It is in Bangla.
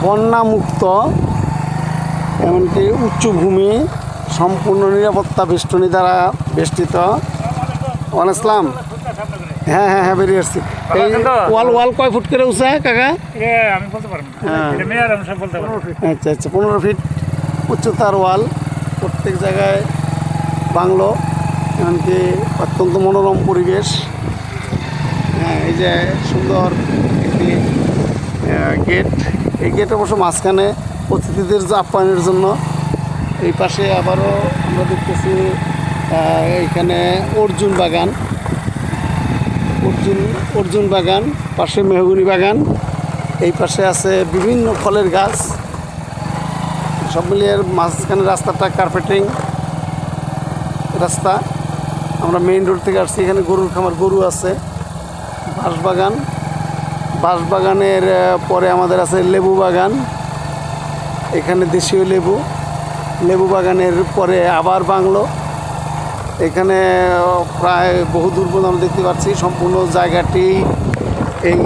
বন্যামুক্ত, এমনকি উচ্চভূমি, সম্পূর্ণ নিরাপত্তা বেষ্টনী দ্বারা বেষ্টিত। ওয়ালাইকুম আসসালাম। হ্যাঁ হ্যাঁ হ্যাঁ, বেরিয়ে আসছি। এই ওয়াল ওয়াল কয় ফুট করে উঁচা কাকা? আমি বলতে পারবো না, হ্যাঁ। এটা মেয়ার অনুসারে বলতে পারবো। আচ্ছা আচ্ছা, 15 ফিট উচ্চতার ওয়াল, প্রত্যেক জায়গায় বাংলো, এমনকি অত্যন্ত মনোরম পরিবেশ। হ্যাঁ, এই যে সুন্দর একটি গেট, এই গেট অবশ্য মাঝখানে অতিথিদের আপ্যায়নের জন্য। এই পাশে আবারও আমরা দেখতেছি এইখানে অর্জুন বাগান, অর্জুন বাগান, পাশে মেহগনি বাগান, এই পাশে আছে বিভিন্ন ফলের গাছ। সব মিলিয়ে মাঝখানে রাস্তাটা কার্পেটিং রাস্তা। আমরা মেইন রোড থেকে আসছি, এখানে গরুর খামার, গরু আছে। বাঁশবাগান, বাঁশবাগানের পরে আমাদের আছে লেবু বাগান, এখানে দেশীয় লেবু, লেবু বাগানের পরে আবার বাংলো। এখানে প্রায় বহু দূর পর্যন্ত আমরা দেখতে পাচ্ছি সম্পূর্ণ জায়গাটি এই